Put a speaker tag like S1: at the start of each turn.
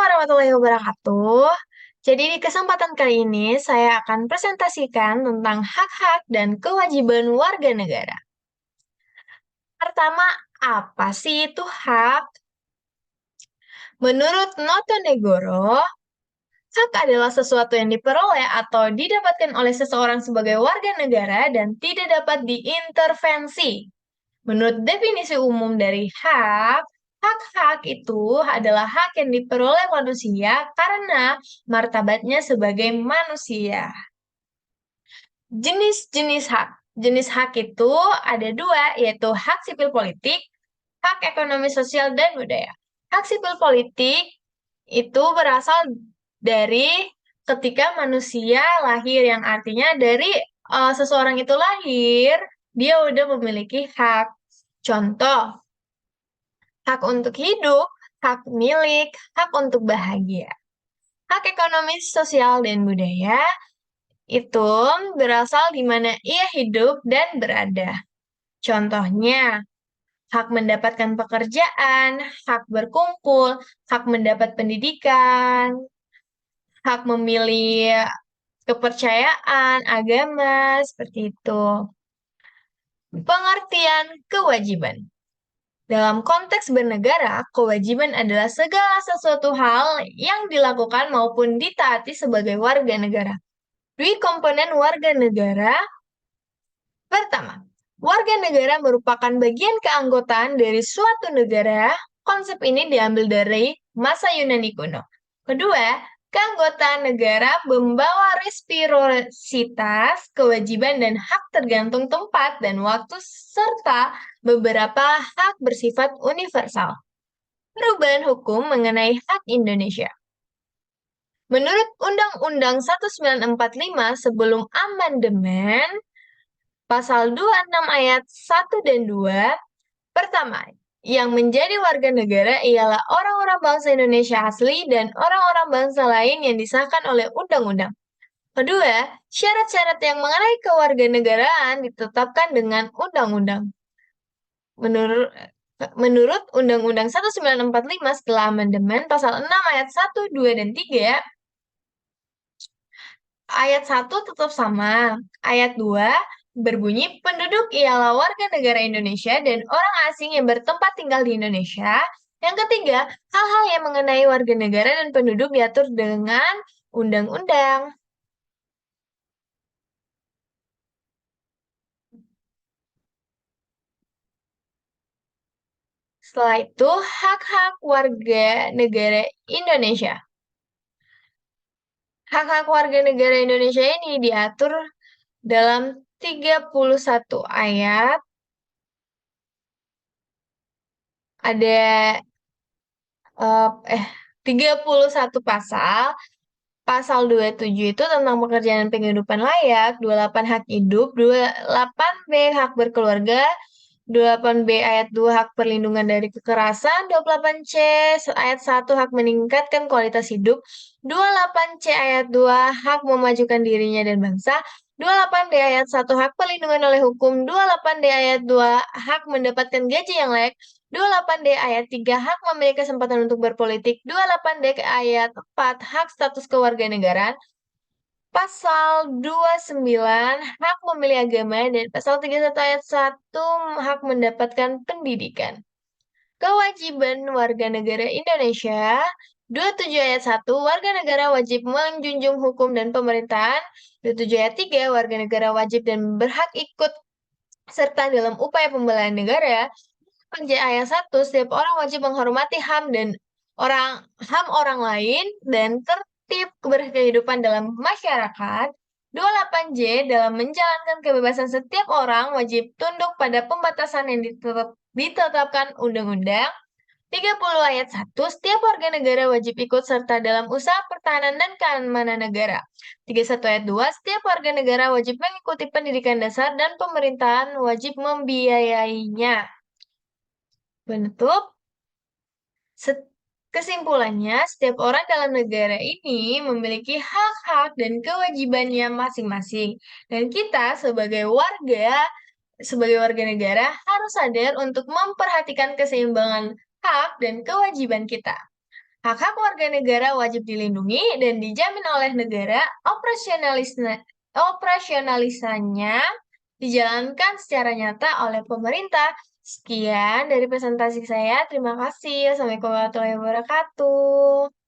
S1: warahmatullahi wabarakatuh. Jadi di kesempatan kali ini saya akan presentasikan tentang hak-hak dan kewajiban warga negara. Pertama, apa sih itu hak? Menurut Noto Negoro, hak adalah sesuatu yang diperoleh atau didapatkan oleh seseorang sebagai warga negara dan tidak dapat diintervensi. Menurut definisi umum dari hak, hak-hak itu adalah hak yang diperoleh manusia karena martabatnya sebagai manusia. Jenis-jenis hak. Jenis hak itu ada dua, yaitu hak sipil politik, hak ekonomi sosial, dan budaya. Hak sipil politik itu berasal dari ketika manusia lahir, yang artinya dari seseorang itu lahir, dia udah memiliki hak. Contoh, hak untuk hidup, hak milik, hak untuk bahagia. Hak ekonomi, sosial, dan budaya itu berasal di mana ia hidup dan berada. Contohnya, hak mendapatkan pekerjaan, hak berkumpul, hak mendapat pendidikan, hak memilih kepercayaan, agama, seperti itu. Pengertian kewajiban. Dalam konteks bernegara, kewajiban adalah segala sesuatu hal yang dilakukan maupun ditaati sebagai warga negara. Dua komponen warga negara. Pertama, warga negara merupakan bagian keanggotaan dari suatu negara. Konsep ini diambil dari masa Yunani kuno. Kedua, keanggotaan negara membawa resiprositas, kewajiban, dan hak tergantung tempat dan waktu, serta beberapa hak bersifat universal. Perubahan hukum mengenai hak Indonesia. Menurut Undang-Undang 1945 sebelum amandemen, Pasal 26 ayat 1 dan 2, pertama, yang menjadi warga negara ialah orang-orang bangsa Indonesia asli dan orang-orang bangsa lain yang disahkan oleh undang-undang. Kedua, syarat-syarat yang mengenai kewarganegaraan ditetapkan dengan undang-undang. Menurut Undang-Undang 1945 setelah amandemen pasal 6 ayat 1, 2, dan 3, ayat 1 tetap sama. Ayat 2 berbunyi, penduduk ialah warga negara Indonesia dan orang asing yang bertempat tinggal di Indonesia. Yang ketiga, hal-hal yang mengenai warga negara dan penduduk diatur dengan undang-undang. Setelah itu, hak-hak warga negara Indonesia. Hak-hak warga negara Indonesia ini diatur dalam 31 ayat, ada 31 pasal. Pasal 27 itu tentang pekerjaan dan penghidupan layak, 28 hak hidup, 28B hak berkeluarga, 28B ayat 2 hak perlindungan dari kekerasan, 28C ayat 1 hak meningkatkan kualitas hidup, 28C ayat 2 hak memajukan dirinya dan bangsa, 28D ayat 1 hak perlindungan oleh hukum, 28D ayat 2 hak mendapatkan gaji yang layak, 28D ayat 3 hak memiliki kesempatan untuk berpolitik, 28D ayat 4 hak status kewarganegaraan, Pasal 29 hak memilih agama, dan pasal 31 ayat 1 hak mendapatkan pendidikan. Kewajiban warga negara Indonesia. 27 ayat 1 warga negara wajib menjunjung hukum dan pemerintahan. 27 ayat 3 warga negara wajib dan berhak ikut serta dalam upaya pembelaan negara. Ayat 1 setiap orang wajib menghormati HAM orang lain dan tertib berkehidupan dalam masyarakat. 28J dalam menjalankan kebebasan setiap orang wajib tunduk pada pembatasan yang ditetapkan undang-undang. 30 ayat 1 setiap warga negara wajib ikut serta dalam usaha pertahanan dan keamanan negara. 31 ayat 2 setiap warga negara wajib mengikuti pendidikan dasar dan pemerintahan wajib membiayainya. Penutup. Kesimpulannya, setiap orang dalam negara ini memiliki hak-hak dan kewajibannya masing-masing. Dan kita sebagai warga negara harus sadar untuk memperhatikan keseimbangan hak dan kewajiban kita. Hak-hak warga negara wajib dilindungi dan dijamin oleh negara, operasionalisanya dijalankan secara nyata oleh pemerintah. Sekian dari presentasi saya. Terima kasih. Assalamualaikum warahmatullahi wabarakatuh.